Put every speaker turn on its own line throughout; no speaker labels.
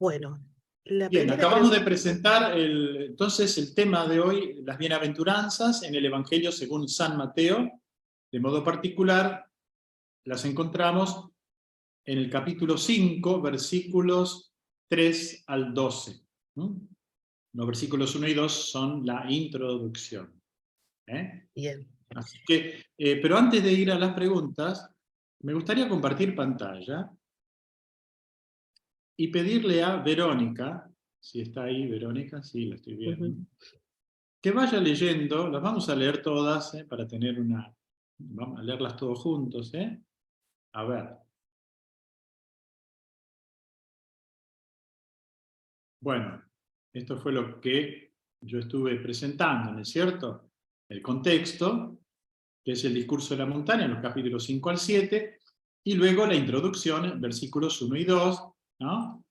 Bueno, la
Bien,
primera
acabamos de
pregunta...
presentar entonces el tema de hoy, las bienaventuranzas en el Evangelio según San Mateo. De modo particular, las encontramos en el capítulo 5, versículos 3 al 12. Los versículos 1 y 2 son la introducción.
Bien.
Así que, pero antes de ir a las preguntas, me gustaría compartir pantalla y pedirle a Verónica, si está ahí Verónica, sí, la estoy viendo, que vaya leyendo, las vamos a leer todas, para tener una... Vamos a leerlas todos juntos, A ver. Bueno, esto fue lo que yo estuve presentando, ¿no es cierto? El contexto, que es el discurso de la montaña, en los capítulos 5 al 7, y luego la introducción, versículos 1 y 2, ¿no?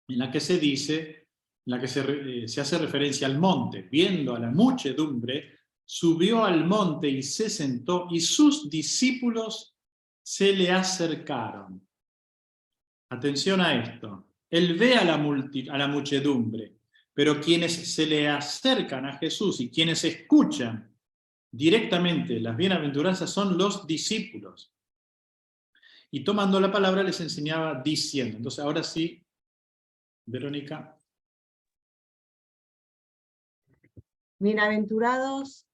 En la que se dice, en la que se hace referencia al monte. Viendo a la muchedumbre, subió al monte y se sentó, y sus discípulos se le acercaron. Atención a esto. Él ve a la muchedumbre, pero quienes se le acercan a Jesús y quienes escuchan directamente las bienaventuranzas son los discípulos. Y tomando la palabra les enseñaba diciendo. Entonces ahora sí, Verónica.
Bienaventurados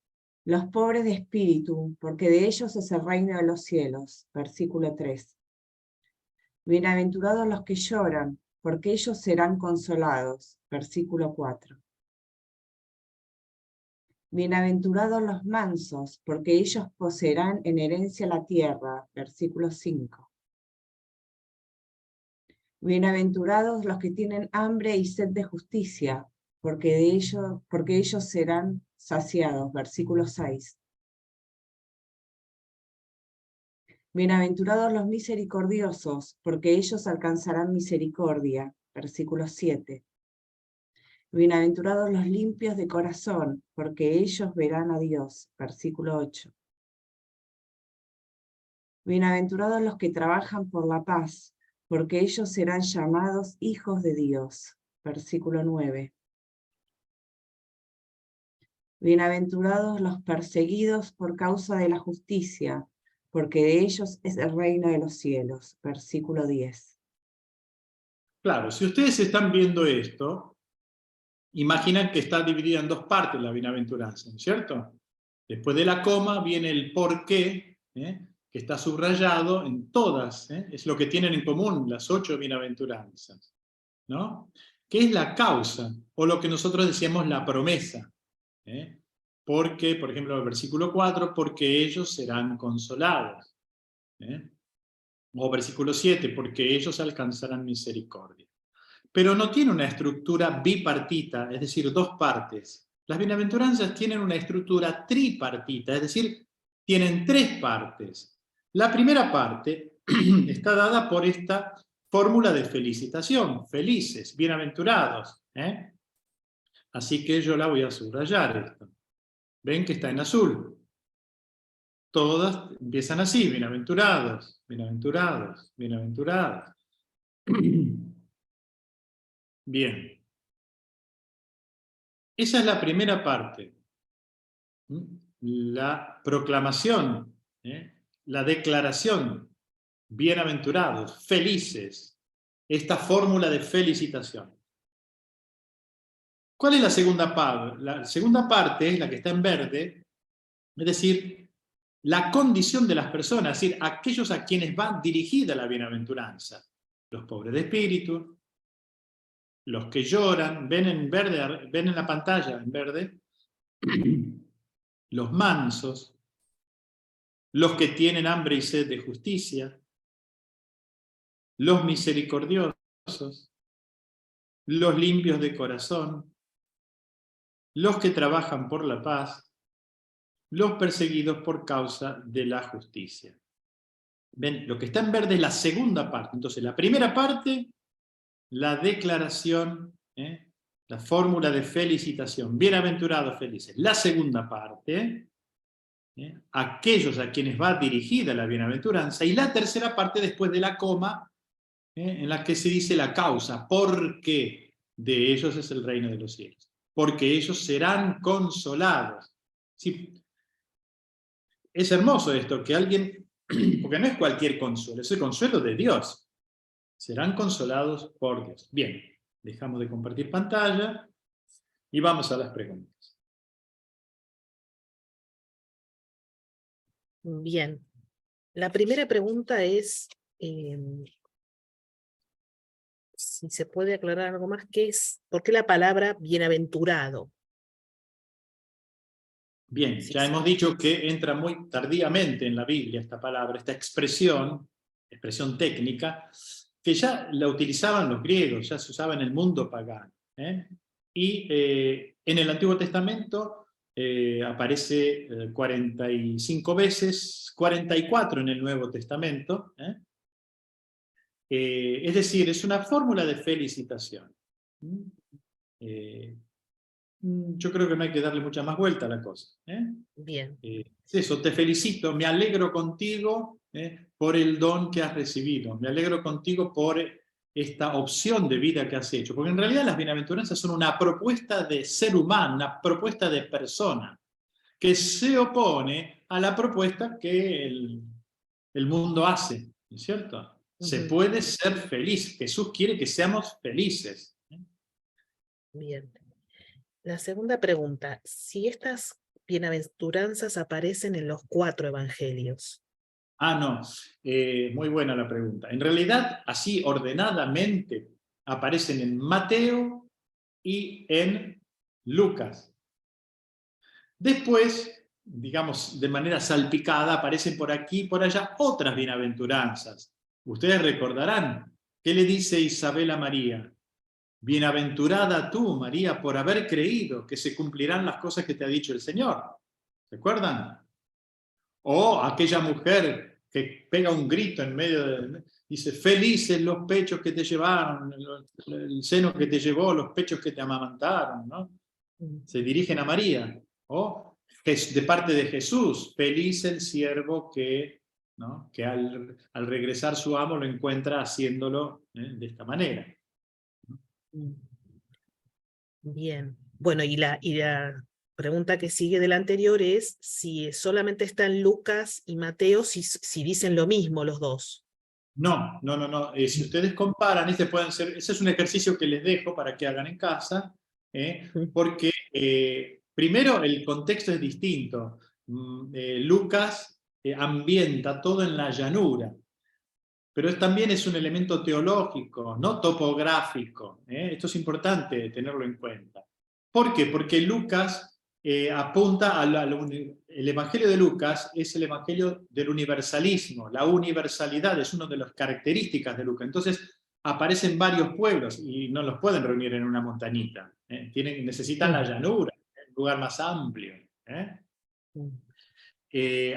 los pobres de espíritu, porque de ellos es el reino de los cielos. Versículo 3. Bienaventurados los que lloran, porque ellos serán consolados. Versículo 4. Bienaventurados los mansos, porque ellos poseerán en herencia la tierra. Versículo 5. Bienaventurados los que tienen hambre y sed de justicia, porque ellos serán saciados. Versículo 6. Bienaventurados los misericordiosos, porque ellos alcanzarán misericordia. Versículo 7. Bienaventurados los limpios de corazón, porque ellos verán a Dios. Versículo 8. Bienaventurados los que trabajan por la paz, porque ellos serán llamados hijos de Dios. Versículo 9. Bienaventurados los perseguidos por causa de la justicia, porque de ellos es el reino de los cielos. Versículo 10.
Claro, si ustedes están viendo esto, imaginan que está dividida en dos partes la bienaventuranza, ¿no es cierto? Después de la coma viene el por qué, que está subrayado en todas, es lo que tienen en común las 8 bienaventuranzas, ¿no? ¿Qué es la causa? O lo que nosotros decíamos la promesa. Porque, por ejemplo, el versículo 4, porque ellos serán consolados. O versículo 7, porque ellos alcanzarán misericordia. Pero no tiene una estructura bipartita, es decir, dos partes. Las bienaventuranzas tienen una estructura tripartita, es decir, tienen 3 partes. La primera parte está dada por esta fórmula de felicitación, felices, bienaventurados. Así que yo la voy a subrayar esto. ¿Ven que está en azul? Todas empiezan así, bienaventurados, bienaventurados, bienaventurados. Bien. Esa es la primera parte. La proclamación, la declaración, bienaventurados, felices, esta fórmula de felicitación. ¿Cuál es la segunda parte? La segunda parte es la que está en verde, es decir, la condición de las personas, es decir, aquellos a quienes va dirigida la bienaventuranza. Los pobres de espíritu, los que lloran, ven en verde, ven en la pantalla en verde, los mansos, los que tienen hambre y sed de justicia, los misericordiosos, los limpios de corazón, los que trabajan por la paz, los perseguidos por causa de la justicia. ¿Ven? Lo que está en verde es la segunda parte. Entonces, la primera parte, la declaración, la fórmula de felicitación, bienaventurados felices. La segunda parte, aquellos a quienes va dirigida la bienaventuranza. Y la tercera parte, después de la coma, en la que se dice la causa, porque de ellos es el reino de los cielos, porque ellos serán consolados. Sí, es hermoso esto, que alguien, porque no es cualquier consuelo, es el consuelo de Dios. Serán consolados por Dios. Bien, dejamos de compartir pantalla y vamos a las preguntas.
Bien. La primera pregunta es, si se puede aclarar algo más, ¿por qué la palabra bienaventurado?
Bien,
Sí,
ya
sí.
hemos dicho que entra muy tardíamente en la Biblia esta palabra, esta expresión técnica, que ya la utilizaban los griegos, ya se usaba en el mundo pagano. Y en el Antiguo Testamento aparece 45 veces, 44 en el Nuevo Testamento. Es decir, es una fórmula de felicitación. Yo creo que no hay que darle mucha más vuelta a la cosa.
Bien.
Es eso, te felicito, me alegro contigo por el don que has recibido, me alegro contigo por esta opción de vida que has hecho, porque en realidad las bienaventuranzas son una propuesta de ser humano, una propuesta de persona, que se opone a la propuesta que el mundo hace, ¿no es cierto? Se puede ser feliz, Jesús quiere que seamos felices.
Bien. La segunda pregunta, si estas bienaventuranzas aparecen en los 4 evangelios.
No, muy buena la pregunta. En realidad, así ordenadamente, aparecen en Mateo y en Lucas. Después, digamos, de manera salpicada, aparecen por aquí y por allá otras bienaventuranzas. Ustedes recordarán, ¿qué le dice Isabel a María? Bienaventurada tú, María, por haber creído que se cumplirán las cosas que te ha dicho el Señor. ¿Recuerdan? O aquella mujer que pega un grito en medio de... Dice, felices los pechos que te llevaron, el seno que te llevó, los pechos que te amamantaron, ¿no? Se dirigen a María. O de parte de Jesús, feliz el siervo que, ¿no?, que al regresar su amo lo encuentra haciéndolo de esta manera.
Bien. Bueno, y la pregunta que sigue de la anterior es si solamente están Lucas y Mateo, si dicen lo mismo los dos.
No. Si ustedes comparan, ese es un ejercicio que les dejo para que hagan en casa, porque primero el contexto es distinto. Lucas ambienta todo en la llanura, pero también es un elemento teológico, no topográfico. Esto es importante tenerlo en cuenta. ¿Por qué? Porque Lucas apunta el Evangelio de Lucas es el Evangelio del universalismo. La universalidad es una de las características de Lucas. Entonces aparecen varios pueblos y no los pueden reunir en una montañita. Necesitan la llanura, un lugar más amplio.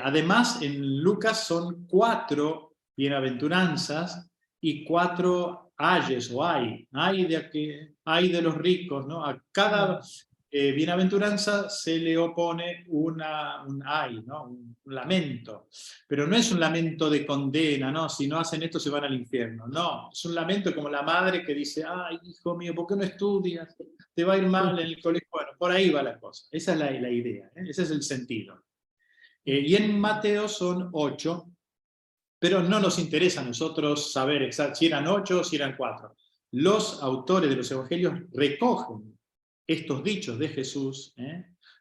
Además, en Lucas son 4 bienaventuranzas y 4 ayes o ay de los ricos, ¿no? A cada bienaventuranza se le opone un ay, ¿no?, un lamento. Pero no es un lamento de condena, ¿no? Si no hacen esto se van al infierno. No, es un lamento como la madre que dice, ay, hijo mío, ¿por qué no estudias? Te va a ir mal en el colegio. Bueno, por ahí va la cosa. Esa es la idea, ese es el sentido. Y en Mateo son 8, pero no nos interesa a nosotros saber exactamente si eran 8 o si eran 4. Los autores de los evangelios recogen estos dichos de Jesús.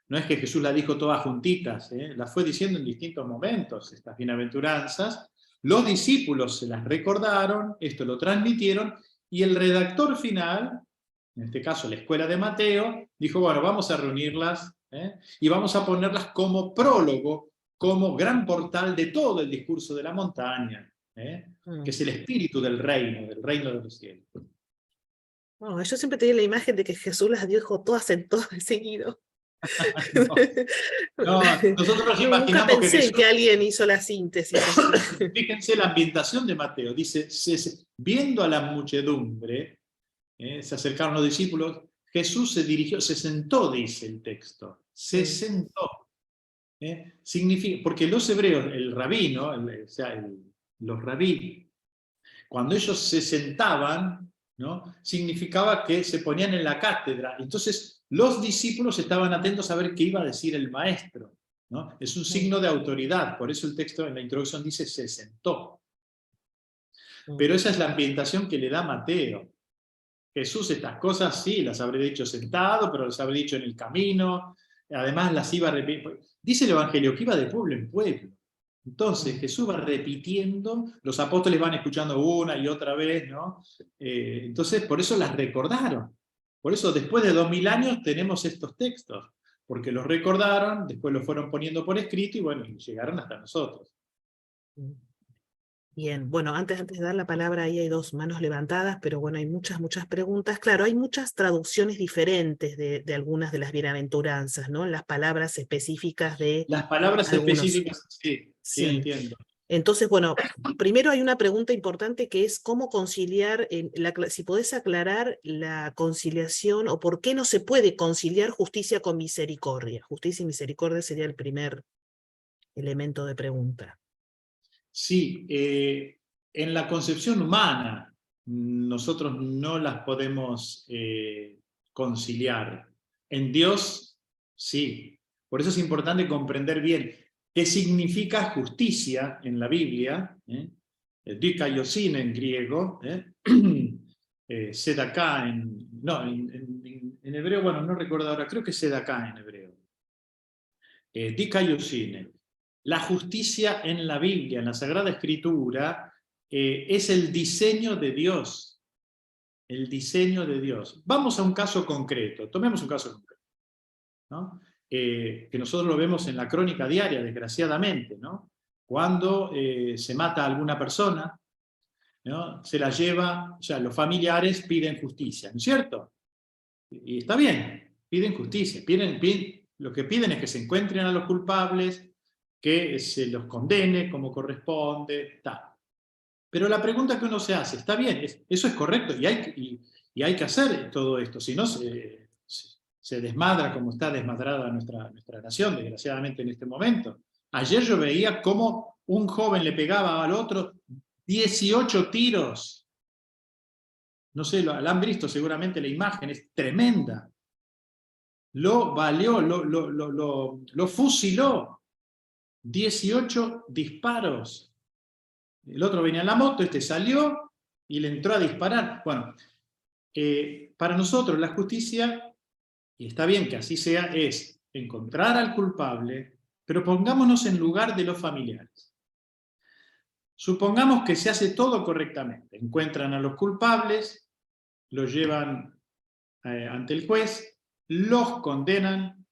No es que Jesús las dijo todas juntitas, las fue diciendo en distintos momentos, estas bienaventuranzas. Los discípulos se las recordaron, esto lo transmitieron, y el redactor final, en este caso la escuela de Mateo, dijo, bueno, vamos a reunirlas y vamos a ponerlas como prólogo, como gran portal de todo el discurso de la montaña, que es el espíritu del reino de los cielos.
Oh, yo siempre tenía la imagen de que Jesús las dijo todas en todo seguido.
Nosotros
Nunca
imaginamos que
pensé
Jesús...
que alguien hizo la síntesis.
Fíjense la ambientación de Mateo. Dice, viendo a la muchedumbre, se acercaron los discípulos, Jesús se dirigió, se sentó, dice el texto. Se sentó. Significa, porque los hebreos, el rabino, los rabí, Cuando ellos se sentaban, ¿no?, significaba que se ponían en la cátedra. Entonces los discípulos estaban atentos a ver qué iba a decir el maestro, ¿no? Es un signo de autoridad, por eso el texto en la introducción dice se sentó. Pero esa es la ambientación que le da Mateo. Jesús estas cosas sí las habré dicho sentado, pero las habré dicho en el camino, además las iba repitiendo. Dice el Evangelio que iba de pueblo en pueblo. Entonces Jesús va repitiendo, los apóstoles van escuchando una y otra vez, ¿no? Entonces por eso las recordaron. Por eso después de 2000 años tenemos estos textos, porque los recordaron, después los fueron poniendo por escrito y bueno, llegaron hasta nosotros.
Bien, bueno, antes de dar la palabra, ahí hay dos manos levantadas, pero bueno, hay muchas preguntas. Claro, hay muchas traducciones diferentes de algunas de las bienaventuranzas, ¿no? Las palabras específicas de
Las palabras
algunos.
específicas, sí,
Sí.
entiendo.
Entonces, bueno, primero hay una pregunta importante que es cómo conciliar, si podés aclarar la conciliación o por qué no se puede conciliar justicia con misericordia. Justicia y misericordia sería el primer elemento de pregunta.
Sí, en la concepción humana nosotros no las podemos conciliar. En Dios, sí. Por eso es importante comprender bien qué significa justicia en la Biblia, dikaiosín en griego, sedaká en hebreo, bueno, no recuerdo ahora, creo que es sedaká en hebreo. Dikaiosín. La justicia en la Biblia, en la Sagrada Escritura, es el diseño de Dios. El diseño de Dios. Vamos a un caso concreto, tomemos un caso concreto, ¿no? Que nosotros lo vemos en la crónica diaria, desgraciadamente, ¿no? Cuando se mata a alguna persona, ¿no?, se la lleva, o sea, los familiares piden justicia, ¿no es cierto? Y está bien, piden justicia, lo que piden es que se encuentren a los culpables, que se los condene como corresponde, está. Pero la pregunta que uno se hace, está bien, eso es correcto y hay que hacer todo esto, si no se desmadra como está desmadrada nuestra nación, desgraciadamente en este momento. Ayer yo veía cómo un joven le pegaba al otro 18 tiros. No sé, la han visto seguramente la imagen, es tremenda. Lo baleó, lo fusiló. 18 disparos. El otro venía en la moto, este salió y le entró a disparar. Bueno, para nosotros la justicia, y está bien que así sea, es encontrar al culpable, pero pongámonos en lugar de los familiares. Supongamos que se hace todo correctamente. Encuentran a los culpables, los llevan ante el juez, los condenan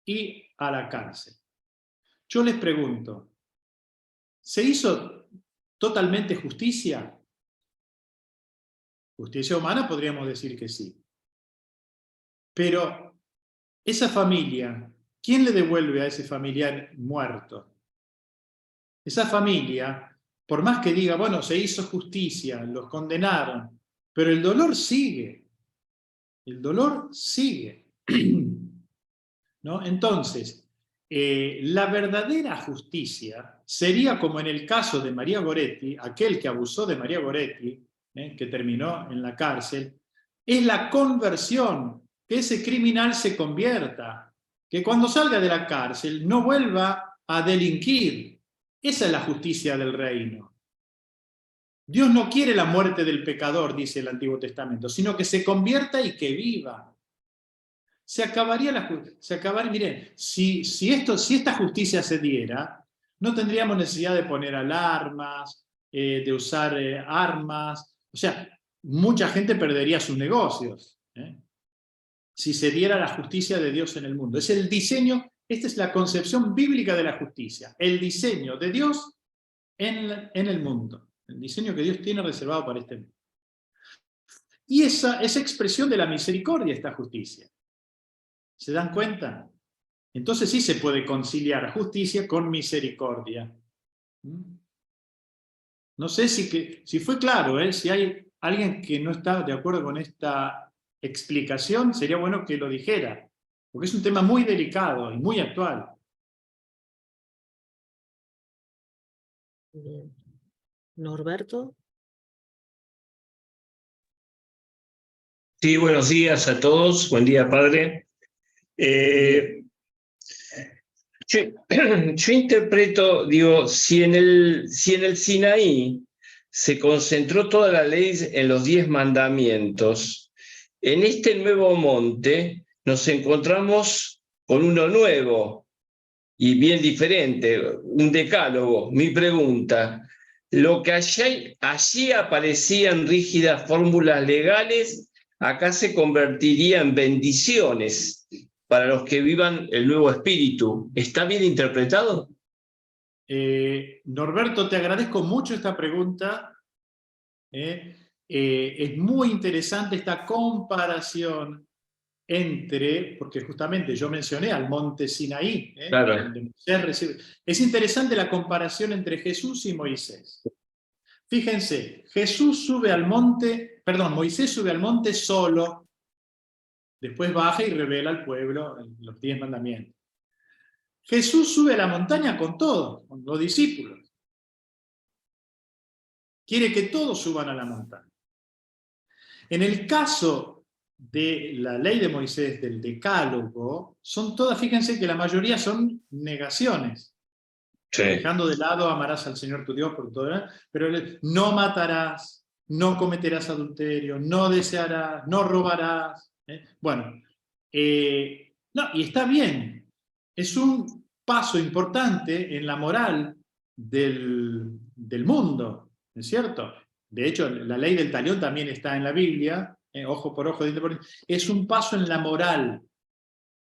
y a la cárcel. Yo les pregunto, ¿se hizo totalmente justicia? Justicia humana podríamos decir que sí. Pero esa familia, ¿quién le devuelve a ese familiar muerto? Esa familia, por más que diga, bueno, se hizo justicia, los condenaron, pero el dolor sigue. El dolor sigue. ¿No? Entonces, la verdadera justicia sería como en el caso de María Goretti, aquel que abusó de María Goretti, que terminó en la cárcel, es la conversión, que ese criminal se convierta, que cuando salga de la cárcel no vuelva a delinquir. Esa es la justicia del reino. Dios no quiere la muerte del pecador, dice el Antiguo Testamento, sino que se convierta y que viva. Se acabaría miren, si esta justicia se diera, no tendríamos necesidad de poner alarmas, de usar armas, o sea, mucha gente perdería sus negocios, si se diera la justicia de Dios en el mundo. Es el diseño, esta es la concepción bíblica de la justicia, el diseño de Dios en el mundo, el diseño que Dios tiene reservado para este mundo. Y esa expresión de la misericordia, esta justicia. ¿Se dan cuenta? Entonces sí se puede conciliar justicia con misericordia. No sé si fue claro, si hay alguien que no está de acuerdo con esta explicación, sería bueno que lo dijera, porque es un tema muy delicado y muy actual.
Bien. Norberto.
Sí, buenos días a todos. Buen día, padre. Yo, yo interpreto, digo, si en el Sinaí se concentró toda la ley en los 10 mandamientos, en este nuevo monte nos encontramos con uno nuevo y bien diferente, un decálogo. Mi pregunta, lo que allí aparecían rígidas fórmulas legales, acá se convertiría en bendiciones para los que vivan el nuevo espíritu. ¿Está bien interpretado?
Norberto, te agradezco mucho esta pregunta. Es muy interesante esta comparación entre, porque justamente yo mencioné al monte Sinaí,
Claro.
donde Moisés recibe. Es interesante la comparación entre Jesús y Moisés. Fíjense, Moisés sube al monte solo, después baja y revela al pueblo los 10 mandamientos. Jesús sube a la montaña con todos, con los discípulos. Quiere que todos suban a la montaña. En el caso de la ley de Moisés, del decálogo, son todas, fíjense que la mayoría son negaciones. Sí. Dejando de lado, amarás al Señor tu Dios por todo, pero no matarás, no cometerás adulterio, no desearás, no robarás. Bueno, no, y está bien. Es un paso importante en la moral del mundo, ¿no es cierto? De hecho, la ley del talión también está en la Biblia, ojo por ojo, diente por diente. Es un paso en la moral.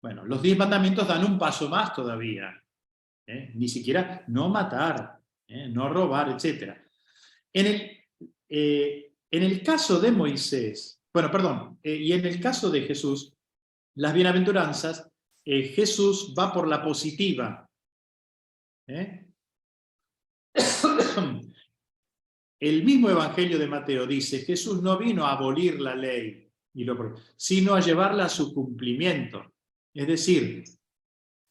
Bueno, los 10 mandamientos dan un paso más todavía. Ni siquiera no matar, no robar, etc. En el caso de Moisés, y en el caso de Jesús, las bienaventuranzas, Jesús va por la positiva. El mismo Evangelio de Mateo dice, Jesús no vino a abolir la ley, sino a llevarla a su cumplimiento. Es decir,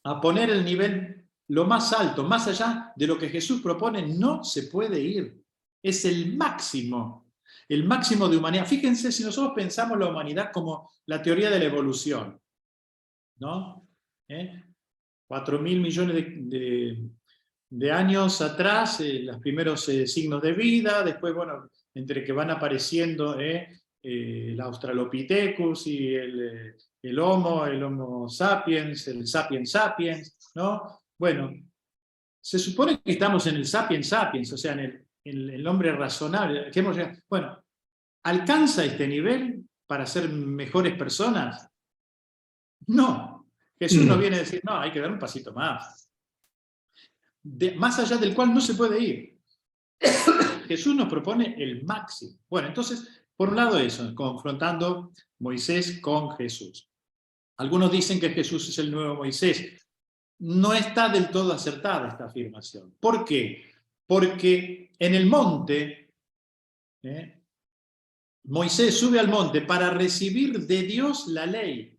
a poner el nivel lo más alto, más allá de lo que Jesús propone, no se puede ir. Es el máximo de humanidad. Fíjense, si nosotros pensamos la humanidad como la teoría de la evolución, ¿no? 4.000 millones de años atrás, los primeros signos de vida, después, bueno, entre que van apareciendo el Australopithecus y el Homo sapiens, el Sapiens sapiens, ¿no? Bueno, se supone que estamos en el Sapiens sapiens, o sea, en el hombre razonable. Que hemos llegado. Bueno, ¿alcanza este nivel para ser mejores personas? No. Jesús nos viene a decir, no, hay que dar un pasito más. Más allá del cual no se puede ir. Jesús nos propone el máximo. Bueno, entonces, por un lado eso, confrontando Moisés con Jesús. Algunos dicen que Jesús es el nuevo Moisés. No está del todo acertada esta afirmación. ¿Por qué? Porque en el monte, Moisés sube al monte para recibir de Dios la ley.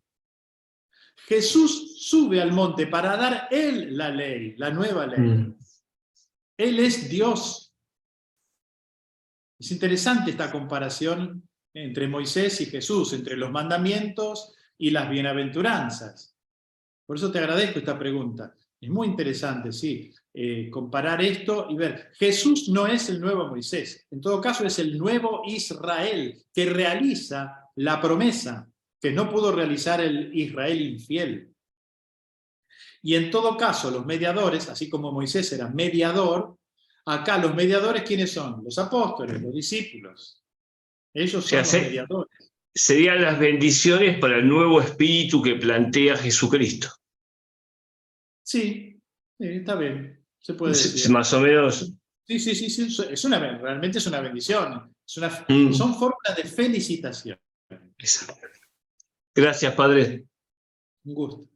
Jesús sube al monte para dar él la ley, la nueva ley. Él es Dios. Es interesante esta comparación entre Moisés y Jesús, entre los mandamientos y las bienaventuranzas. Por eso te agradezco esta pregunta. Es muy interesante, sí, comparar esto y ver. Jesús no es el nuevo Moisés. En todo caso, es el nuevo Israel que realiza la promesa que no pudo realizar el Israel infiel. Y en todo caso, los mediadores, así como Moisés era mediador, acá los mediadores, ¿quiénes son? Los apóstoles, los discípulos. Ellos son los mediadores.
Serían las bendiciones para el nuevo espíritu que plantea Jesucristo.
Sí, está bien, se puede decir.
Más o menos.
Sí, realmente es una bendición. Son fórmulas de felicitación.
Gracias, padre.
Un gusto.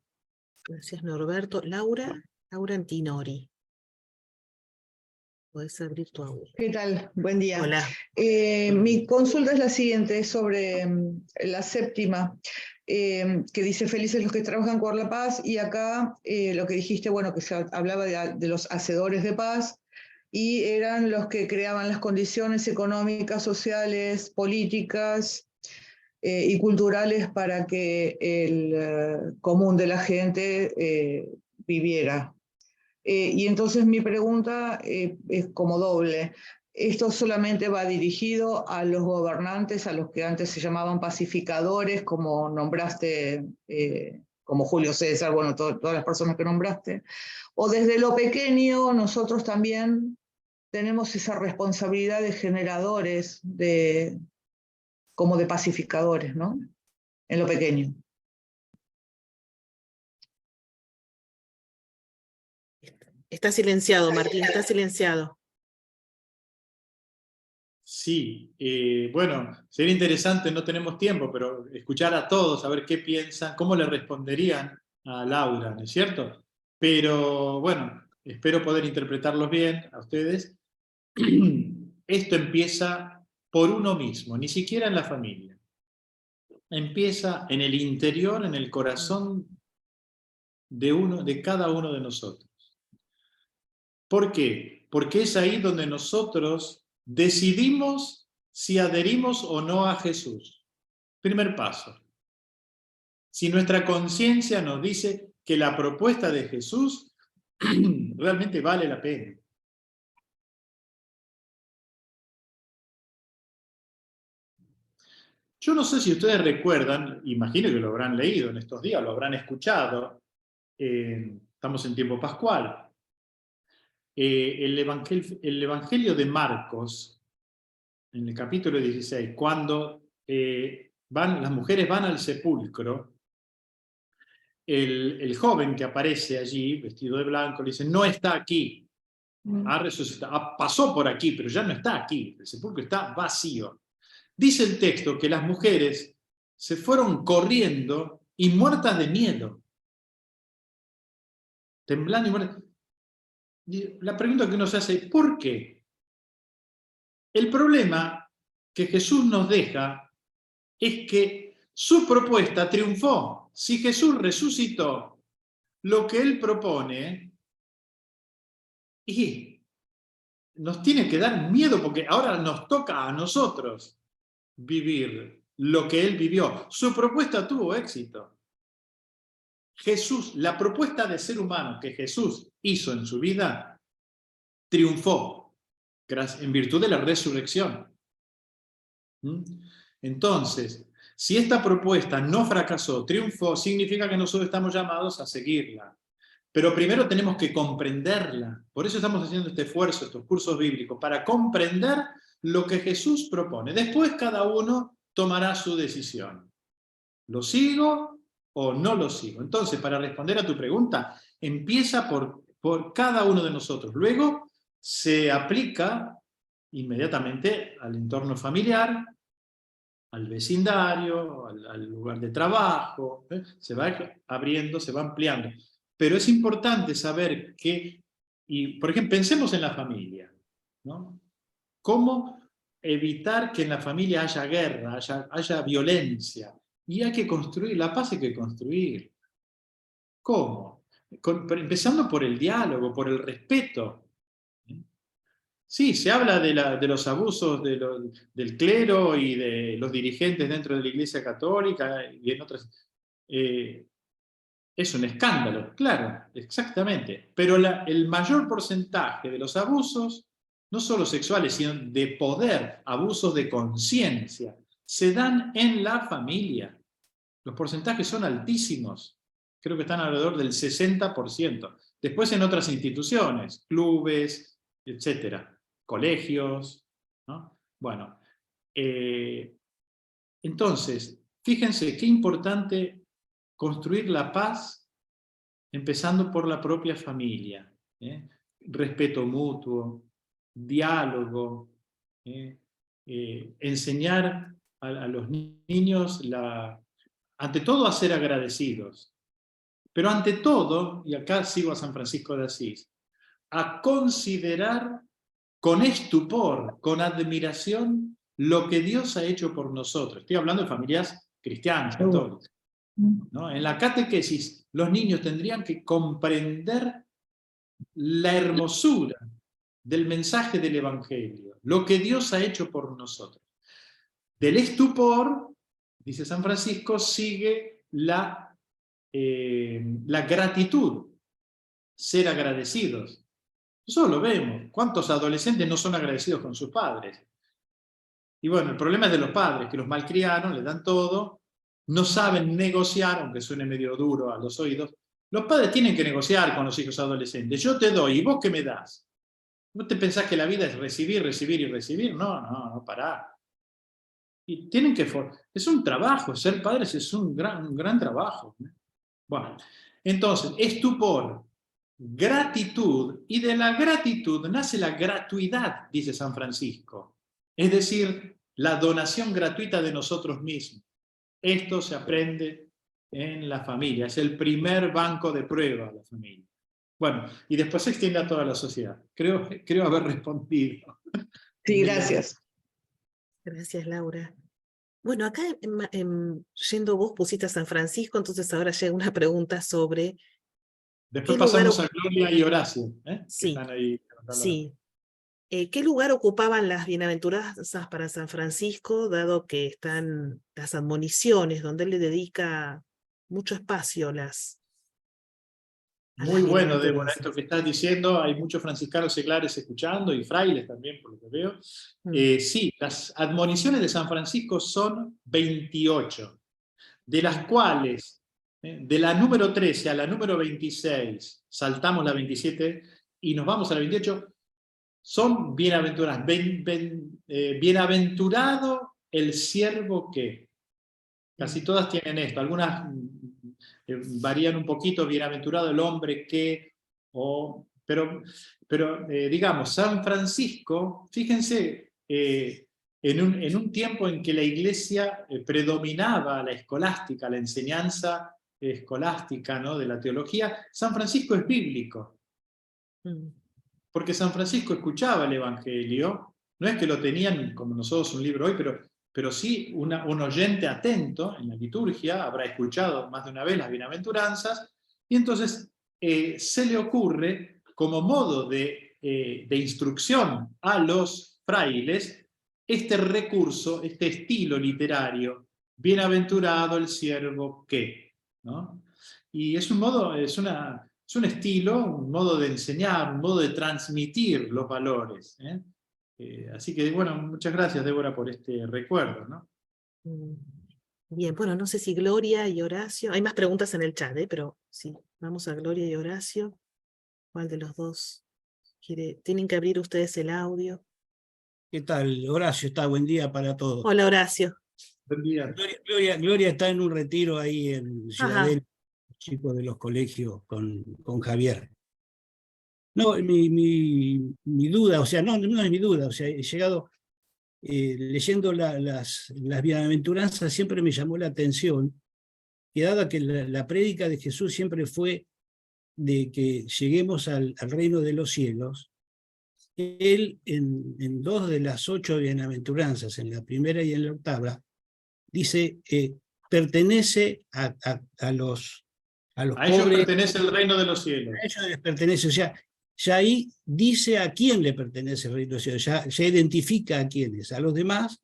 Gracias, Norberto. Laura Antinori. Podés abrir tu audio.
¿Qué tal? Buen día.
Hola.
Mi consulta es la siguiente, sobre la séptima, que dice felices los que trabajan por la paz, y acá lo que dijiste, bueno, que se hablaba de los hacedores de paz, y eran los que creaban las condiciones económicas, sociales, políticas, y culturales para que el común de la gente viviera. Y entonces mi pregunta es como doble. ¿Esto solamente va dirigido a los gobernantes, a los que antes se llamaban pacificadores, como nombraste, como Julio César, bueno, todas las personas que nombraste? ¿O desde lo pequeño nosotros también tenemos esa responsabilidad de generadores, como de pacificadores, ¿no? En lo pequeño.
Está silenciado, Martín, está silenciado.
Sí, bueno, sería interesante, no tenemos tiempo, pero escuchar a todos, a ver qué piensan, cómo le responderían a Laura, ¿no es cierto? Pero bueno, espero poder interpretarlos bien a ustedes. Esto empieza por uno mismo, ni siquiera en la familia. Empieza en el interior, en el corazón de cada uno de nosotros. ¿Por qué? Porque es ahí donde nosotros decidimos si adherimos o no a Jesús. Primer paso. Si nuestra conciencia nos dice que la propuesta de Jesús realmente vale la pena. Yo no sé si ustedes recuerdan, imagino que lo habrán leído en estos días, lo habrán escuchado, estamos en tiempo pascual. El Evangelio de Marcos, en el capítulo 16, cuando las mujeres van al sepulcro, el joven que aparece allí, vestido de blanco, le dice, no está aquí, ha resucitado, pasó por aquí, pero ya no está aquí, el sepulcro está vacío. Dice el texto que las mujeres se fueron corriendo y muertas de miedo, temblando y muertas. La pregunta que uno se hace, ¿por qué? El problema que Jesús nos deja es que su propuesta triunfó. Si Jesús resucitó, lo que él propone, y nos tiene que dar miedo porque ahora nos toca a nosotros vivir lo que él vivió. Su propuesta tuvo éxito. Jesús, la propuesta de ser humano que Jesús hizo en su vida, triunfó en virtud de la resurrección. Entonces, si esta propuesta no fracasó, triunfó, significa que nosotros estamos llamados a seguirla. Pero primero tenemos que comprenderla. Por eso estamos haciendo este esfuerzo, estos cursos bíblicos, para comprender lo que Jesús propone. Después cada uno tomará su decisión. ¿Lo sigo o no lo sigo? Entonces, para responder a tu pregunta, empieza por cada uno de nosotros. Luego se aplica inmediatamente al entorno familiar, al vecindario, al lugar de trabajo, se va abriendo, se va ampliando. Pero es importante saber que, y por ejemplo, pensemos en la familia, ¿no? ¿Cómo evitar que en la familia haya guerra, haya violencia? Y hay que construir, la paz hay que construir. ¿Cómo? Empezando por el diálogo, por el respeto. Sí, se habla de los abusos del clero y de los dirigentes dentro de la Iglesia Católica y en otras. Es un escándalo, claro, exactamente. Pero el mayor porcentaje de los abusos, no solo sexuales, sino de poder, abusos de conciencia, se dan en la familia. Los porcentajes son altísimos. Creo que están alrededor del 60%. Después en otras instituciones, clubes, etcétera, colegios, ¿no? Bueno, entonces, fíjense qué importante construir la paz empezando por la propia familia. Respeto mutuo, diálogo, enseñar a los niños, ante todo, a ser agradecidos. Pero ante todo, y acá sigo a San Francisco de Asís, a considerar con estupor, con admiración, lo que Dios ha hecho por nosotros. Estoy hablando de familias cristianas, católicas, ¿no? En la catequesis, los niños tendrían que comprender la hermosura del mensaje del Evangelio, lo que Dios ha hecho por nosotros. Del estupor dice San Francisco, sigue la gratitud, ser agradecidos. Nosotros lo vemos. ¿Cuántos adolescentes no son agradecidos con sus padres? Y bueno, el problema es de los padres, que los malcriaron, les dan todo, no saben negociar, aunque suene medio duro a los oídos. Los padres tienen que negociar con los hijos adolescentes. Yo te doy, ¿y vos qué me das? ¿No te pensás que la vida es recibir, recibir y recibir? No, pará. Y tienen que... Es un trabajo, ser padres es un gran trabajo. Bueno, entonces, estupor, gratitud, y de la gratitud nace la gratuidad, dice San Francisco. Es decir, la donación gratuita de nosotros mismos. Esto se aprende en la familia, es el primer banco de prueba, la familia. Bueno, y después se extiende a toda la sociedad. Creo haber respondido.
Sí, gracias.
Gracias, Laura. Bueno, acá yendo vos pusiste a San Francisco, entonces ahora llega una pregunta sobre...
Después pasamos a Gloria y Horacio, que
sí,
están ahí.
Sí. ¿Qué lugar ocupaban las bienaventuranzas para San Francisco, dado que están las admoniciones, donde él le dedica mucho espacio a las
Muy bueno, Débora,
bienaventuranzas?
esto que estás diciendo. Hay muchos franciscanos seglares escuchando y frailes también, por lo que veo. Sí, las admoniciones de San Francisco son 28, de las cuales, de la número 13 a la número 26, saltamos la 27 y nos vamos a la 28, son bienaventuradas. Bienaventurado el siervo que. Casi todas tienen esto, algunas varían un poquito, bienaventurado el hombre que, pero digamos, San Francisco, fíjense, en un tiempo en que la Iglesia predominaba la escolástica, la enseñanza escolástica, ¿no?, de la teología, San Francisco es bíblico. Porque San Francisco escuchaba el Evangelio, no es que lo tenían como nosotros un libro hoy, pero sí un oyente atento en la liturgia habrá escuchado más de una vez las bienaventuranzas, y entonces se le ocurre, como modo de instrucción a los frailes, este recurso, este estilo literario, bienaventurado el siervo que, ¿no? Y es un modo, es un estilo, un modo de enseñar, un modo de transmitir los valores. Así que, bueno, muchas gracias, Débora, por este recuerdo, ¿no?
Bien, bueno, no sé si Gloria y Horacio... Hay más preguntas en el chat, pero sí, vamos a Gloria y Horacio. ¿Cuál de los dos quiere? Tienen que abrir ustedes el audio.
¿Qué tal? Horacio está, buen día para todos.
Hola, Horacio.
Buen día.
Gloria está en un retiro ahí en Ciudadela, chicos de los colegios con Javier. No, mi duda, o sea, no es mi duda, o sea, he llegado, leyendo las bienaventuranzas, siempre me llamó la atención, que dada que la prédica de Jesús siempre fue de que lleguemos al reino de los cielos, él en 2 de las 8 bienaventuranzas, en la primera y en la octava, dice, pertenece a los pobres.
A ellos pertenece el reino de los cielos.
A ellos les pertenece, o sea, ya ahí dice a quién le pertenece el reino de los cielos, ya identifica a quiénes. A los demás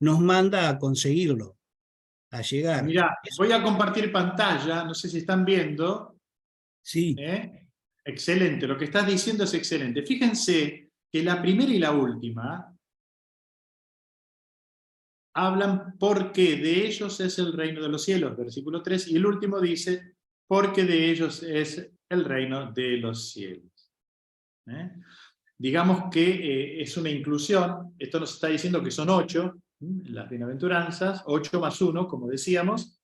nos manda a conseguirlo, a llegar.
Mirá, voy a compartir pantalla, no sé si están viendo.
Sí.
Excelente, lo que estás diciendo es excelente. Fíjense que la primera y la última hablan porque de ellos es el reino de los cielos, versículo 3, y el último dice, porque de ellos es el reino de los cielos. Digamos que es una inclusión, esto nos está diciendo que son 8, las bienaventuranzas, 8 más 1, como decíamos,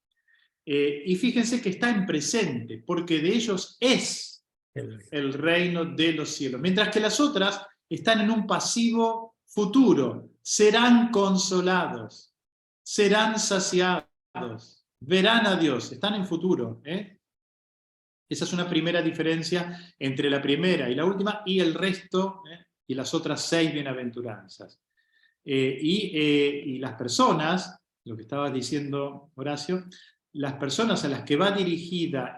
y fíjense que está en presente, porque de ellos es el reino de los cielos, mientras que las otras están en un pasivo futuro, serán consolados, serán saciados, verán a Dios, están en futuro. Esa es una primera diferencia entre la primera y la última, y el resto, y las otras 6 bienaventuranzas. Y las personas, lo que estabas diciendo, Horacio, las personas a las que va dirigida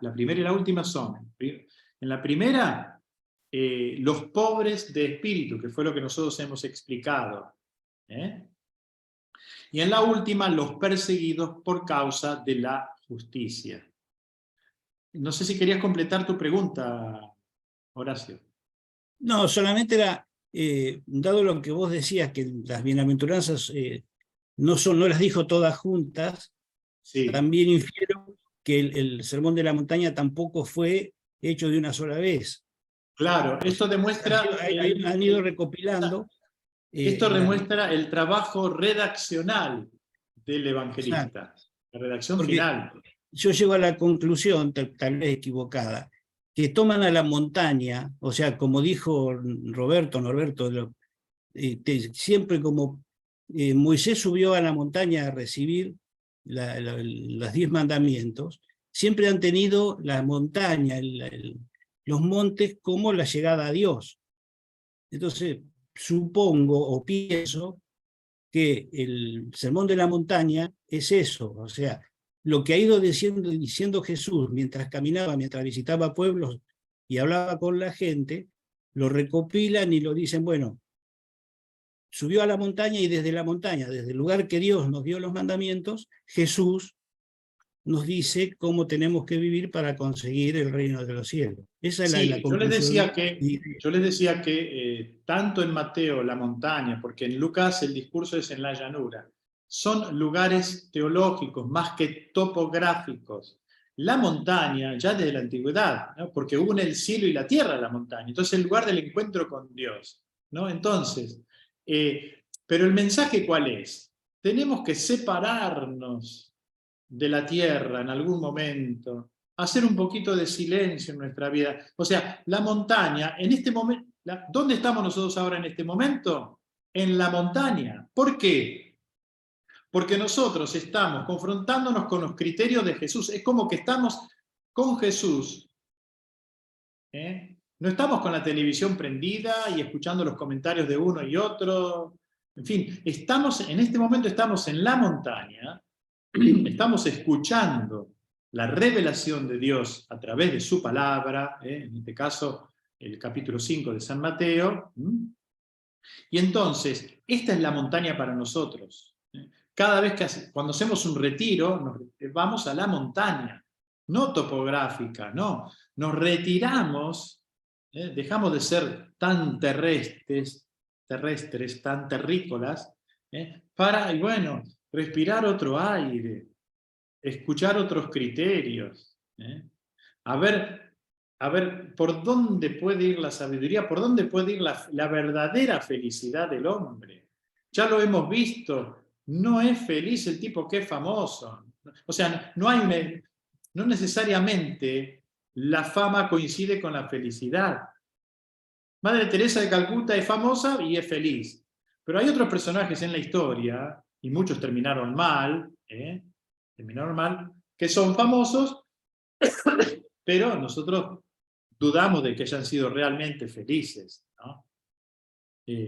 la primera y la última son, en la primera, los pobres de espíritu, que fue lo que nosotros hemos explicado. Y en la última, los perseguidos por causa de la justicia. No sé si querías completar tu pregunta, Horacio.
No, solamente era, dado lo que vos decías, que las bienaventuranzas no las dijo todas juntas,
Sí,
también infiero que el Sermón de la Montaña tampoco fue hecho de una sola vez.
claro, esto demuestra...
Han ido recopilando.
Esto demuestra el trabajo redaccional del
Exacto.
evangelista, la redacción
Porque
final.
yo llego a la conclusión, tal vez equivocada, que toman a la montaña, o sea, como dijo Norberto, siempre como Moisés subió a la montaña a recibir los 10 mandamientos, siempre han tenido la montaña, los montes como la llegada a Dios. Entonces, supongo o pienso que el Sermón de la Montaña es eso, o sea, lo que ha ido diciendo Jesús mientras caminaba, mientras visitaba pueblos y hablaba con la gente, lo recopilan y lo dicen, bueno, subió a la montaña y desde la montaña, desde el lugar que Dios nos dio los mandamientos, Jesús nos dice cómo tenemos que vivir para conseguir el reino de los cielos. Esa es la
Sí, yo les
conclusión.
decía que tanto en Mateo, la montaña, porque en Lucas el discurso es en la llanura, son lugares teológicos más que topográficos. La montaña, ya desde la antigüedad, ¿no? Porque une el cielo y la tierra la montaña, entonces el lugar del encuentro con Dios, ¿no? Entonces, pero el mensaje ¿cuál es? Tenemos que separarnos de la tierra en algún momento, hacer un poquito de silencio en nuestra vida. O sea, la montaña, en este momento, ¿dónde estamos nosotros ahora en este momento? En la montaña. ¿Por qué? Porque nosotros estamos confrontándonos con los criterios de Jesús. Es como que estamos con Jesús. No estamos con la televisión prendida y escuchando los comentarios de uno y otro. En fin, en este momento estamos en la montaña, estamos escuchando la revelación de Dios a través de su palabra, en este caso el capítulo 5 de San Mateo. Y entonces, esta es la montaña para nosotros. Cada vez cuando hacemos un retiro, vamos a la montaña, no topográfica, no. Nos retiramos, dejamos de ser tan terrestres, tan terrícolas, para, y bueno, respirar otro aire, escuchar otros criterios, a ver por dónde puede ir la sabiduría, por dónde puede ir la verdadera felicidad del hombre. Ya lo hemos visto, no es feliz el tipo que es famoso. O sea, no necesariamente la fama coincide con la felicidad. Madre Teresa de Calcuta es famosa y es feliz. Pero hay otros personajes en la historia, y muchos terminaron mal, que son famosos, pero nosotros dudamos de que hayan sido realmente felices, ¿no?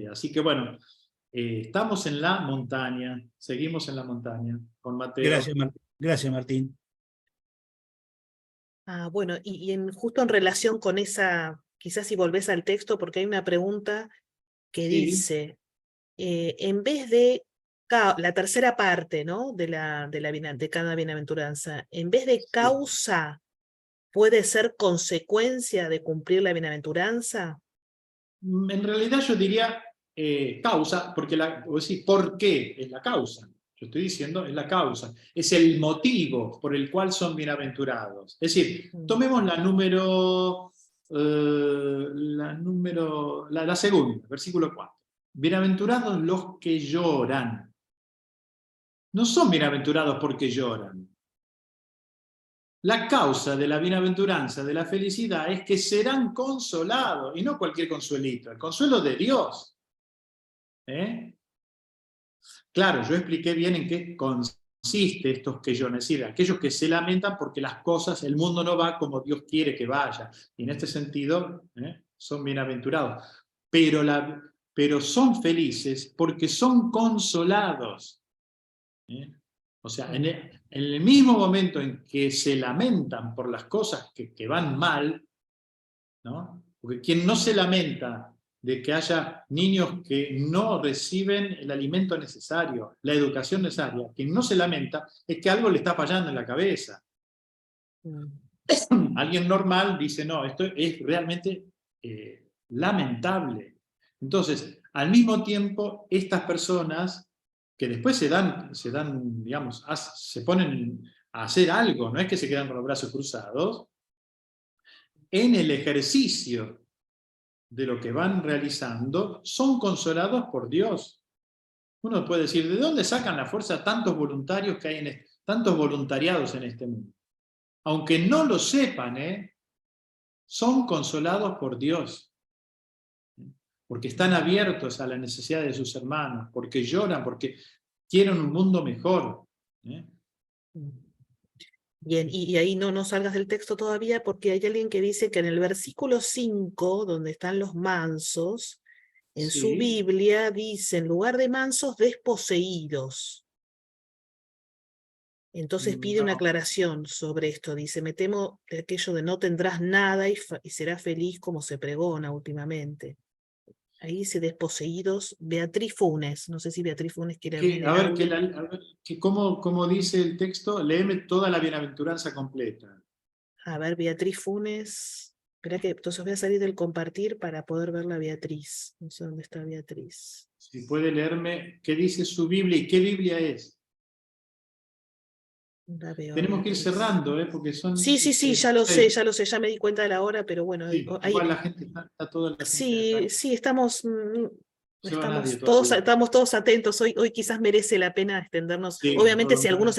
Así que bueno, estamos en la montaña, seguimos en la montaña con Mateo.
Gracias, Martín.
Bueno, justo en relación con esa, quizás si volvés al texto, porque hay una pregunta que
Sí.
dice, en vez de la tercera parte, ¿no? de cada bienaventuranza, en vez de causa, ¿puede ser consecuencia de cumplir la bienaventuranza?
En realidad yo diría causa, porque vos decís, ¿por qué? Es la causa. Yo estoy diciendo, es la causa. Es el motivo por el cual son bienaventurados. Es decir, tomemos la segunda, versículo 4. Bienaventurados los que lloran. No son bienaventurados porque lloran. La causa de la bienaventuranza, de la felicidad, es que serán consolados, y no cualquier consuelito, el consuelo de Dios. Claro, yo expliqué bien en qué consiste estos que lloran, es decir, aquellos que se lamentan porque las cosas, el mundo no va como Dios quiere que vaya, y en este sentido son bienaventurados. Pero son felices porque son consolados. O sea, en el mismo momento en que se lamentan por las cosas que van mal, ¿no? Porque quien no se lamenta de que haya niños que no reciben el alimento necesario, la educación necesaria, quien no se lamenta es que algo le está fallando en la cabeza. Alguien normal dice, no, esto es realmente lamentable. Entonces, al mismo tiempo, estas personas que después se dan, digamos, se ponen a hacer algo, no es que se quedan con los brazos cruzados, en el ejercicio de lo que van realizando, son consolados por Dios. Uno puede decir, ¿de dónde sacan la fuerza tantos voluntarios que hay tantos voluntariados en este mundo? Aunque no lo sepan, son consolados por Dios. Porque están abiertos a la necesidad de sus hermanos, porque lloran, porque quieren un mundo mejor.
Bien, y ahí no salgas del texto todavía, porque hay alguien que dice que en el versículo 5, donde están los mansos, en su
Sí.
Biblia dice, en lugar de mansos, desposeídos. Entonces pide una
No.
aclaración sobre esto. Dice, me temo de aquello de no tendrás nada y serás feliz como se pregona últimamente. Ahí dice desposeídos, Beatriz Funes. No sé si Beatriz Funes quiere abrir
A
el
ver,
audio.
¿cómo dice el texto? Léeme toda la bienaventuranza completa.
A ver, Beatriz Funes. Espera que entonces voy a salir del compartir para poder ver la Beatriz. No sé dónde está Beatriz.
Si puede leerme qué dice su Biblia y qué Biblia es.
La veo a
Tenemos que ir
Beatriz.
cerrando, porque son...
Sí, ya lo sé, ya me di cuenta de la hora, pero bueno,
Sí,
ahí,
igual la gente está toda la gente acá.
sí, estamos,
No se va nadie
todos,
todavía.
estamos todos atentos. Hoy quizás merece la pena extendernos.
Sí,
Obviamente,
todo
si
bien.
alguno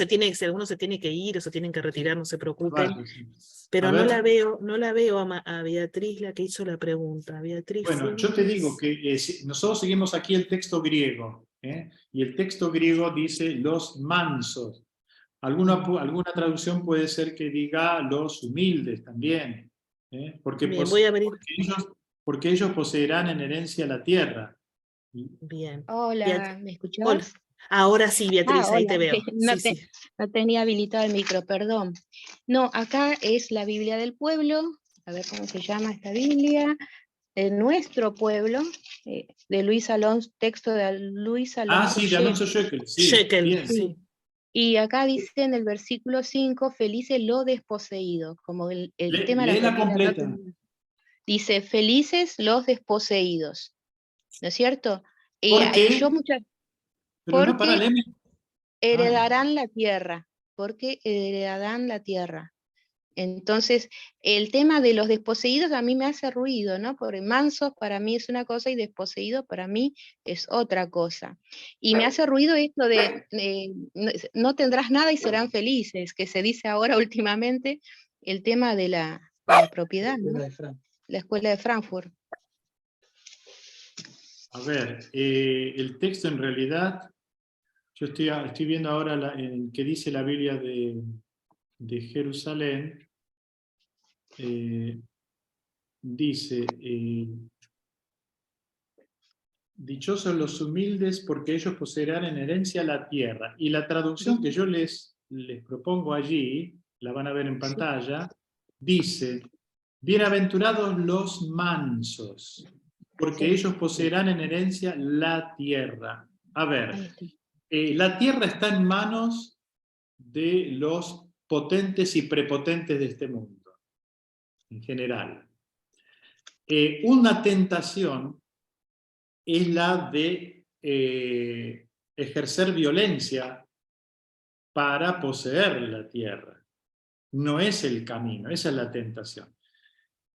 se tiene que ir o se tienen que retirar, no se preocupen.
Vale, sí.
Pero
A
no
ver.
la veo a Beatriz, la que hizo la pregunta. Beatriz
Bueno, yo te digo que nosotros seguimos aquí el texto griego, y el texto griego dice los mansos. Alguna traducción puede ser que diga los humildes también, porque,
Bien, voy a abrir.
porque ellos poseerán en herencia la tierra.
Bien.
Hola, ¿me
Hola.
escuchás?
Ahora sí, Beatriz, ahí
Hola,
te veo.
no,
Sí.
no tenía habilitado el micro, perdón. No, acá es la Biblia del pueblo, a ver cómo se llama esta Biblia, de nuestro pueblo, de Luis Alonso, texto de Luis Alonso
Sí, de Alonso
Shekel.
Shekel, sí,
Shekel,
bien.
sí.
Y acá dice en el versículo 5, felices los desposeídos, como el tema de la
Léela
propiedad.
completa.
Dice, felices los desposeídos, ¿no es cierto? Y
¿Por qué?
yo muchas...
Pero no, para
Porque
léeme.
heredarán la tierra, porque heredarán la tierra. Entonces, el tema de los desposeídos a mí me hace ruido, ¿no? Porque mansos para mí es una cosa y desposeído para mí es otra cosa. Y me hace ruido esto de no tendrás nada y serán felices, que se dice ahora últimamente el tema de la propiedad, ¿no? La escuela de Frankfurt.
A ver, el texto en realidad, yo estoy viendo ahora que dice la Biblia de Jerusalén, dice, dichosos los humildes porque ellos poseerán en herencia la tierra. Y la traducción que yo les propongo allí, la van a ver en pantalla, dice, bienaventurados los mansos, porque ellos poseerán en herencia la tierra. A ver, la tierra está en manos de los potentes y prepotentes de este mundo, en general. Una tentación es la de ejercer violencia para poseer la tierra. No es el camino, esa es la tentación.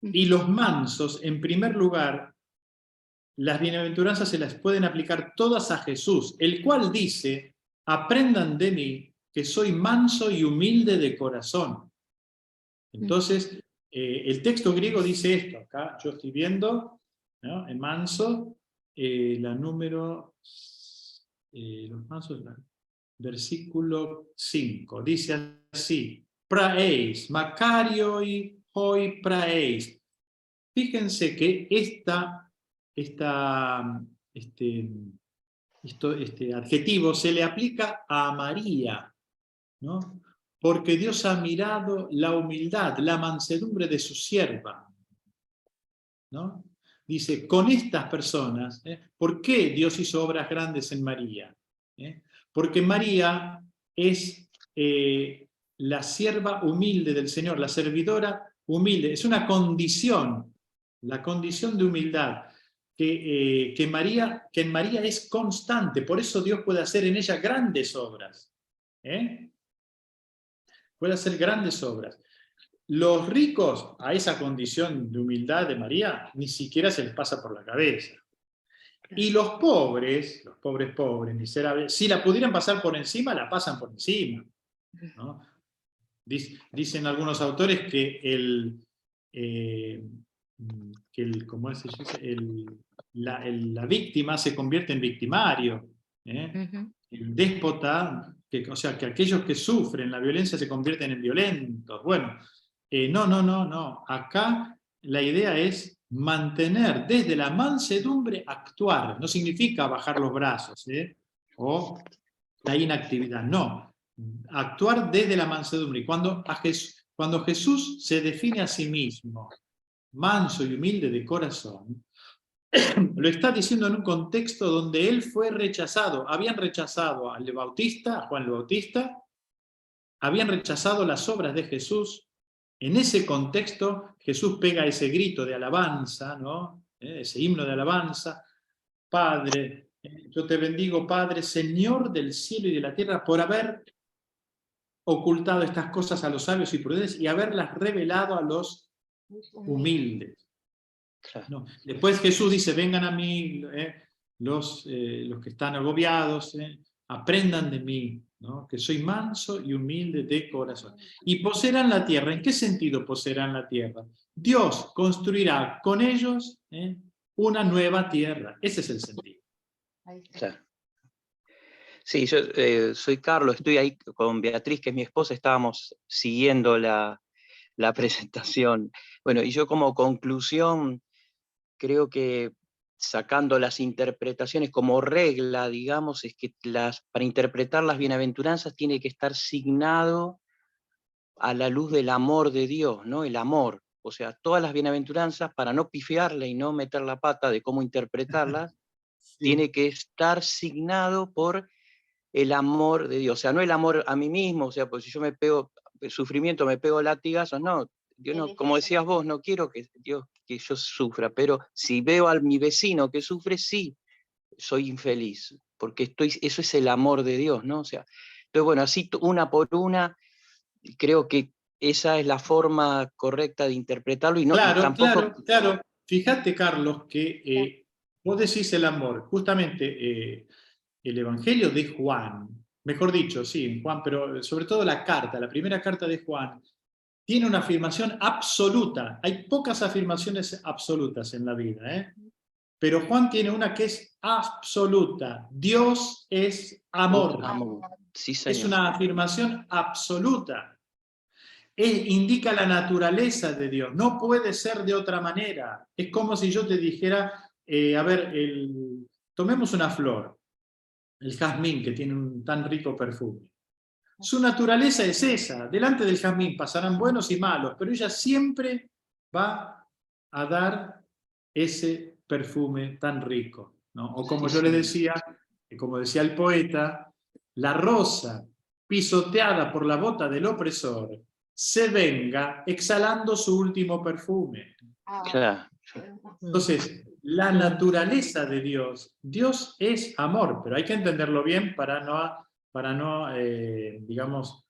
Y los mansos, en primer lugar, las bienaventuranzas se las pueden aplicar todas a Jesús, el cual dice, aprendan de mí, que soy manso y humilde de corazón. Entonces, el texto griego dice esto, acá yo estoy viendo, ¿no? En manso, la número, los mansos, versículo 5, dice así, praeis, Macario y hoi praeis. Fíjense que este adjetivo se le aplica a María, ¿no? Porque Dios ha mirado la humildad, la mansedumbre de su sierva, ¿no? dice, con estas personas, ¿por qué Dios hizo obras grandes en María? Porque María es la sierva humilde del Señor, la servidora humilde, es una condición, la condición de humildad, que en María es constante, por eso Dios puede hacer en ella grandes obras. Puede hacer grandes obras. Los ricos, a esa condición de humildad de María, ni siquiera se les pasa por la cabeza. Y los pobres, miserables, si la pudieran pasar por encima, la pasan por encima, ¿no? Dicen algunos autores que la víctima se convierte en victimario. El déspota, o sea, que aquellos que sufren la violencia se convierten en violentos. Bueno, no. Acá la idea es mantener desde la mansedumbre, actuar. No significa bajar los brazos, o la inactividad, no. Actuar desde la mansedumbre. Y cuando Jesús se define a sí mismo manso y humilde de corazón, lo está diciendo en un contexto donde él fue rechazado. Habían rechazado a Juan el Bautista, habían rechazado las obras de Jesús. En ese contexto, Jesús pega ese grito de alabanza, ¿no? Ese himno de alabanza. Padre, yo te bendigo, Padre, Señor del cielo y de la tierra, por haber ocultado estas cosas a los sabios y prudentes y haberlas revelado a los humildes. No. Después Jesús dice, vengan a mí los que están agobiados, aprendan de mí, ¿no? Que soy manso y humilde de corazón. Y poseerán la tierra. ¿En qué sentido poseerán la tierra? Dios construirá con ellos una nueva tierra. Ese es el sentido.
Claro. Sí, yo soy Carlos, estoy ahí con Beatriz, que es mi esposa, estábamos siguiendo la presentación. Bueno, y yo como conclusión, creo que sacando las interpretaciones como regla, digamos, es que para interpretar las bienaventuranzas tiene que estar signado a la luz del amor de Dios, ¿no? El amor. O sea, todas las bienaventuranzas, para no pifiarle y no meter la pata de cómo interpretarlas, sí, tiene que estar signado por el amor de Dios. O sea, no el amor a mí mismo, o sea, pues si yo me pego sufrimiento, me pego latigazos, no. Yo no, como decías vos, no quiero que Dios que yo sufra, pero si veo a mi vecino que sufre, sí, soy infeliz, porque eso es el amor de Dios, ¿no? O sea, entonces, bueno, así una por una, creo que esa es la forma correcta de interpretarlo y no
claro,
y tampoco...
Claro. Fíjate, Carlos, que vos decís el amor, justamente el Evangelio de Juan, mejor dicho, sí, Juan, pero sobre todo la primera carta de Juan, tiene una afirmación absoluta. Hay pocas afirmaciones absolutas en la vida, pero Juan tiene una que es absoluta. Dios es amor.
Sí, señor.
Es una afirmación absoluta. Indica la naturaleza de Dios. No puede ser de otra manera. Es como si yo te dijera, a ver, tomemos una flor, el jazmín, que tiene un tan rico perfume. Su naturaleza es esa. Delante del jazmín pasarán buenos y malos, pero ella siempre va a dar ese perfume tan rico, ¿no? O como yo les decía, como decía el poeta, la rosa pisoteada por la bota del opresor se venga exhalando su último perfume.
Claro.
Entonces, la naturaleza de Dios es amor, pero hay que entenderlo bien para no digamos,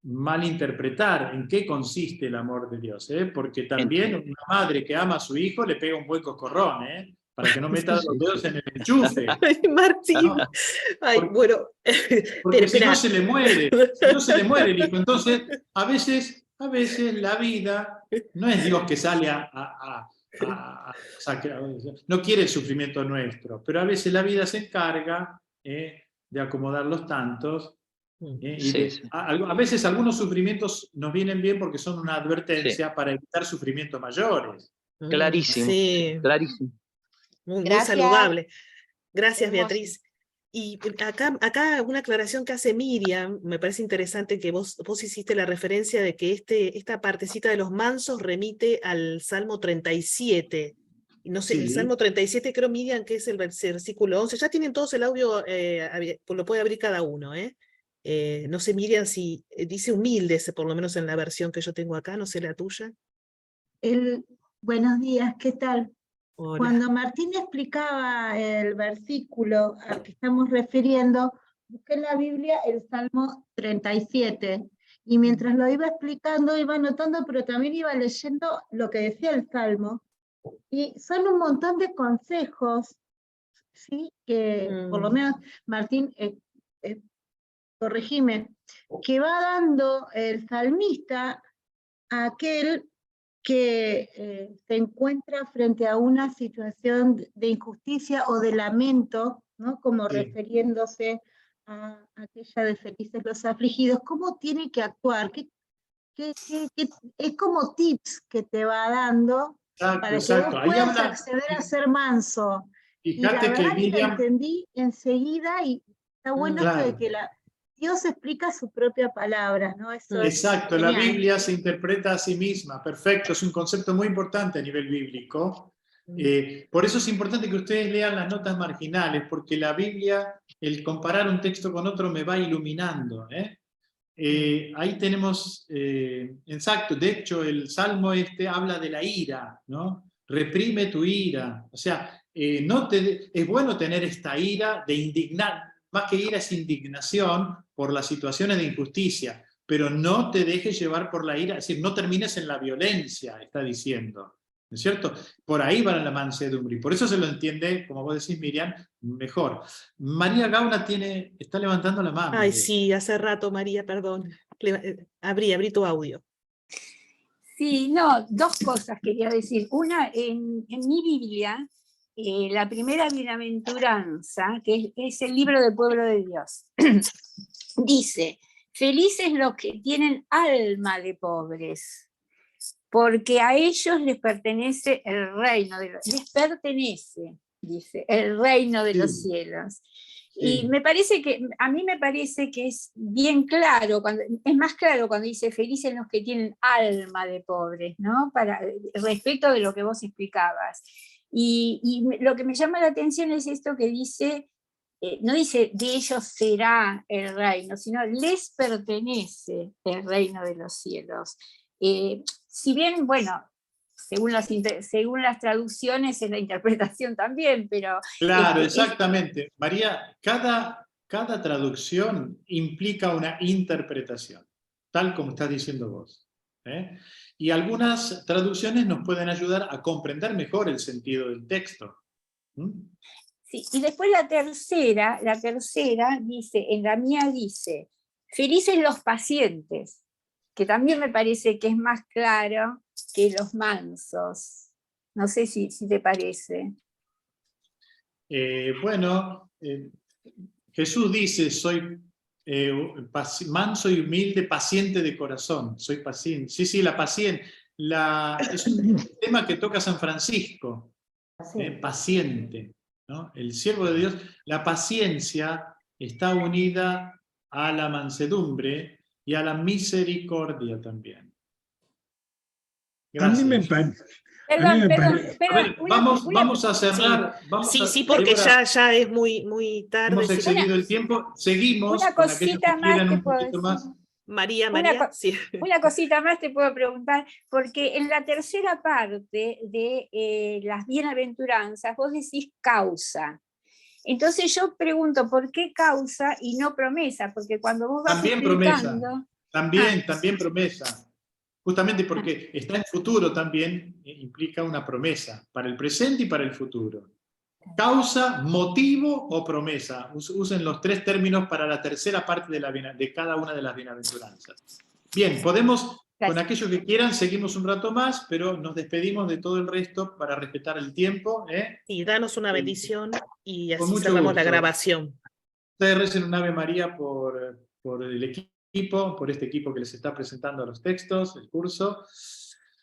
malinterpretar en qué consiste el amor de Dios, porque también una madre que ama a su hijo le pega un buen coscorrón, para que no meta los dedos en el enchufe.
Ay, Martín. ¿No? Ay, bueno.
Porque si no se le muere el hijo. Entonces, a veces la vida no es Dios que sale no quiere el sufrimiento nuestro, pero a veces la vida se encarga de acomodar los tantos. A veces algunos sufrimientos nos vienen bien porque son una advertencia para evitar sufrimientos mayores.
Clarísimo,
sí.
Clarísimo.
Muy saludable. Gracias, Beatriz. Y acá una aclaración que hace Miriam, me parece interesante que vos hiciste la referencia de que esta partecita de los mansos remite al Salmo 37. Y no sé, el
Sí.
Salmo 37 creo, Miriam, que es el versículo 11. Ya tienen todos el audio, lo puede abrir cada uno. No sé, Miriam, si dice humildes, por lo menos en la versión que yo tengo acá, no sé la tuya.
Buenos días, ¿qué tal?
Hola.
Cuando Martín explicaba el versículo al que estamos refiriendo, busqué en la Biblia el Salmo 37, y mientras lo iba explicando iba anotando, pero también iba leyendo lo que decía el Salmo, y son un montón de consejos, ¿sí? Que por lo menos Martín, corregime, que va dando el salmista a aquel que se encuentra frente a una situación de injusticia o de lamento, ¿no? Como
Sí.
refiriéndose a aquella de felices los afligidos, ¿cómo tiene que actuar? Es como tips que te va dando para que
Exacto.
vos
Ahí
puedas
habla,
acceder a ser manso. Y la
fíjate que
verdad que la
Miriam,
entendí enseguida, y está bueno esto
claro.
de que Dios explica su propia palabra, ¿no? Eso es
Exacto, la
genial.
Biblia se interpreta a sí misma, perfecto, es un concepto muy importante a nivel bíblico. Por eso es importante que ustedes lean las notas marginales, porque la Biblia, el comparar un texto con otro me va iluminando. Ahí tenemos, exacto, de hecho el Salmo habla de la ira, ¿no? Reprime tu ira, o sea, es bueno tener esta ira de indignar, más que ira es indignación por las situaciones de injusticia, pero no te dejes llevar por la ira, es decir, no termines en la violencia, está diciendo, ¿no es cierto? Por ahí va la mansedumbre, y por eso se lo entiende, como vos decís, Miriam, mejor. María Gauna está levantando la mano.
Ay, sí, hace rato, María, perdón. Abrí tu audio.
Sí, no, dos cosas quería decir. Una, en mi Biblia, la primera bienaventuranza, que es el libro del pueblo de Dios, dice: felices los que tienen alma de pobres, porque a ellos les pertenece el reino dice, el reino de los cielos. Y a mí me parece que es bien claro, es más claro cuando dice felices los que tienen alma de pobres, ¿no? Respecto de lo que vos explicabas. Y lo que me llama la atención es esto que dice, no dice de ellos será el reino, sino les pertenece el reino de los cielos. Si bien, bueno, según las traducciones es la interpretación también, pero...
Claro, exactamente. María, cada traducción implica una interpretación, tal como estás diciendo vos. Y algunas traducciones nos pueden ayudar a comprender mejor el sentido del texto.
Sí, y después la tercera dice, en la mía dice, felices los pacientes, que también me parece que es más claro que los mansos. No sé si te parece.
Bueno, Jesús dice, soy manso y humilde, paciente de corazón. Soy paciente. Sí, la paciencia. Es un tema que toca San Francisco. Paciente, ¿no? El siervo de Dios. La paciencia está unida a la mansedumbre y a la misericordia también. Gracias.
A mí me parece.
Vamos a cerrar.
Sí, porque
Débora,
ya es muy tarde.
hemos excedido el tiempo. Seguimos
una
con aquellos que
cosita más
quieran
te
un
puedo
poquito
decir.
más.
María, sí.
Una cosita más te puedo preguntar, porque en la tercera parte de las bienaventuranzas vos decís causa. Entonces yo pregunto, ¿por qué causa y no promesa? Porque cuando vos vas
También
explicando...
promesa. También promesa. Justamente porque está en futuro también, implica una promesa, para el presente y para el futuro. Causa, motivo o promesa. Usen los tres términos para la tercera parte de cada una de las bienaventuranzas. Bien, podemos, con aquellos que quieran, seguimos un rato más, pero nos despedimos de todo el resto para respetar el tiempo.
Y danos una bendición y
Con
así
mucho
cerramos la
gusto.
grabación.
Ustedes recen un Ave María por el equipo, por este equipo que les está presentando los textos, el curso.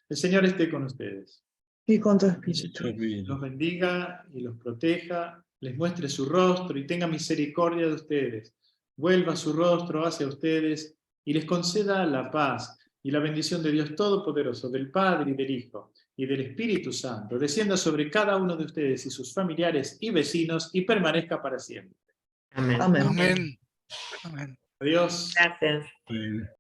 El Señor esté con ustedes.
Y con tu espíritu.
Los bendiga y los proteja les muestre su rostro y tenga misericordia de ustedes, vuelva su rostro hacia ustedes y les conceda la paz y la bendición de Dios Todopoderoso, del Padre y del Hijo y del Espíritu Santo, descienda sobre cada uno de ustedes y sus familiares y vecinos y permanezca para siempre.
Amén.
Amén.
Amén. Amén.
Adiós.
Gracias.
Bueno.